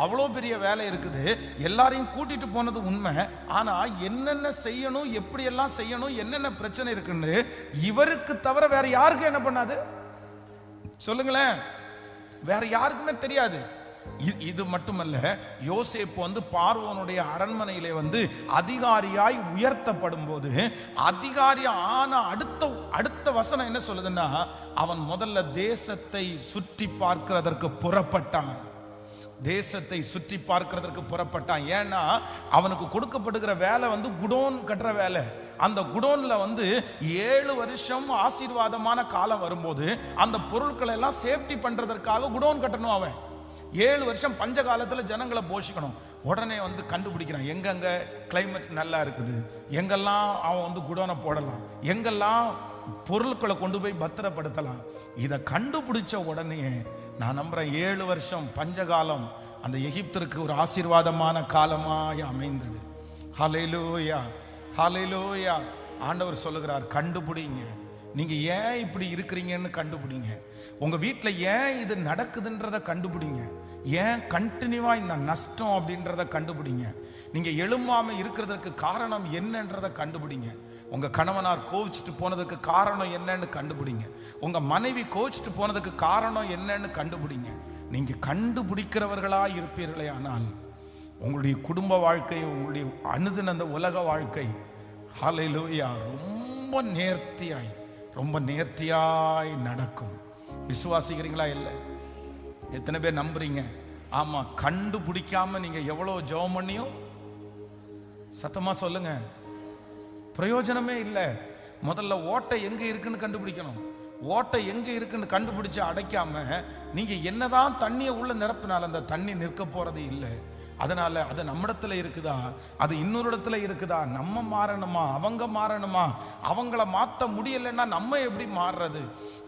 அவ்வளோ பெரிய வேலை இருக்குது. எல்லாரையும் கூட்டிட்டு போனது உண்மை. ஆனா என்னென்ன செய்யணும், எப்படி எல்லாம் செய்யணும், என்னென்ன பிரச்சனை இருக்குன்னு இவருக்கு தவிர வேற யாருக்கு என்ன பண்ணாது சொல்லுங்களேன்? வேற யாருக்குமே தெரியாது. இது மட்டுமல்ல, யோசேப்பு பார்வோனுடைய அரண்மனையிலே அதிகாரியாய் உயர்த்தப்படும் போது அதிகாரி ஆன அடுத்த வசனம் என்ன சொல்லுதுன்னா, அவன் முதல்ல தேசத்தை சுற்றி பார்க்கிறதற்கு புறப்பட்டான். தேசத்தை சுற்றி பார்க்கிறதற்கு புறப்பட்டான். ஏன்னா அவனுக்கு கொடுக்கப்படுகிற வேலை குடோன் கட்டுற வேலை. அந்த குடோன்ல 7 வருஷம் ஆசீர்வாதமான காலம் வரும்போது அந்த பொருட்களை எல்லாம் சேஃப்டி பண்றதற்காக குடோன் கட்டணும். அவன் 7 வருஷம் பஞ்ச காலத்துல ஜனங்களை போஷிக்கணும். உடனே கண்டுபிடிக்கிறான் எங்கெங்க கிளைமேட் நல்லா இருக்குது, எங்கெல்லாம் அவன் குடோனை போடலாம், எங்கெல்லாம் பொருட்களை கொண்டு போய் பத்திரப்படுத்தலாம். இதை கண்டுபிடிச்ச உடனே நான் நம்புறேன் 7 வருஷம் பஞ்சகாலம் அந்த எகிப்திற்கு ஒரு ஆசீர்வாதமான காலமாய் அமைந்தது. ஹல்லேலூயா, ஹல்லேலூயா. ஆண்டவர் சொல்லுகிறார், கண்டுபிடிங்க. நீங்க ஏன் இப்படி இருக்கிறீங்கன்னு கண்டுபிடிங்க. உங்க வீட்டில் ஏன் இது நடக்குதுன்றத கண்டுபிடிங்க. ஏன் கண்டினியூவா இந்த நஷ்டம் அப்படின்றத கண்டுபிடிங்க. நீங்க எழும்பாம இருக்கிறதுக்கு காரணம் என்னன்றத கண்டுபிடிங்க. உங்க கணவனார் கோவிச்சுட்டு போனதுக்கு காரணம் என்னன்னு கண்டுபிடிங்க. உங்க மனைவி கோவிச்சுட்டு போனதுக்கு காரணம் என்னன்னு கண்டுபிடிங்க. நீங்க கண்டுபிடிக்கிறவர்களா இருப்பீர்களே ஆனால் உங்களுடைய குடும்ப வாழ்க்கை, உங்களுடைய அனுதின அந்த உலக வாழ்க்கை ஹல்லேலூயா ரொம்ப நேர்த்தியாய் நடக்கும். விசுவாசிக்கிறீங்களா? இல்லை. எத்தனை பேர் நம்புறீங்க? ஆமா. கண்டுபிடிக்காம நீங்க எவ்வளவு ஜெபம் பண்ணியும் சத்தமா சொல்லுங்க, பிரயோஜனமே இல்லை. முதல்ல ஓட்டை எங்க இருக்குன்னு கண்டுபிடிக்கணும். ஓட்டை எங்க இருக்குன்னு கண்டுபிடிச்சு அடைக்காம நீங்க என்னதான் தண்ணியை உள்ள நிரப்பினாலும் அந்த தண்ணி நிற்க போறது இல்லை. அதனால அது நம்மிடத்துல இருக்குதா, அது இன்னொரு இடத்துல இருக்குதா, நம்ம மாறணுமா, அவங்க மாறணுமா, அவங்கள மாற்ற முடியலைன்னா நம்ம எப்படி மாறுறது?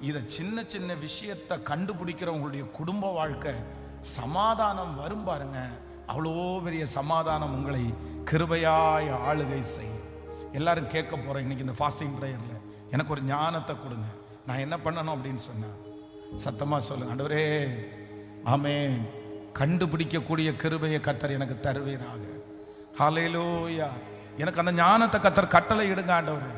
இதை சின்ன சின்ன விஷயத்தை கண்டுபிடிக்கிறவங்களுடைய குடும்ப வாழ்க்கை சமாதானம் வரும் பாருங்க. அவ்வளோ பெரிய சமாதானம் உங்களை கிருபையாய் ஆளுகை செய்யும். எல்லாரும் கேட்க போறேன் இன்னைக்கு இந்த ஃபாஸ்டிங் ப்ரேயர்ல, எனக்கு ஒரு ஞானத்தை கொடுங்க. நான் என்ன பண்ணணும் அப்படின்னு சொன்னேன். சத்தமா சொல்லுங்க, ஆண்டவரே ஆமென். கண்டுபிடிக்கக்கூடிய கிருபையை கர்த்தர் எனக்கு தருவீராக. ஹல்லேலூயா. எனக்கு அந்த ஞானத்தை கர்த்தர் கட்டளை இடுங்க ஆண்டவரே.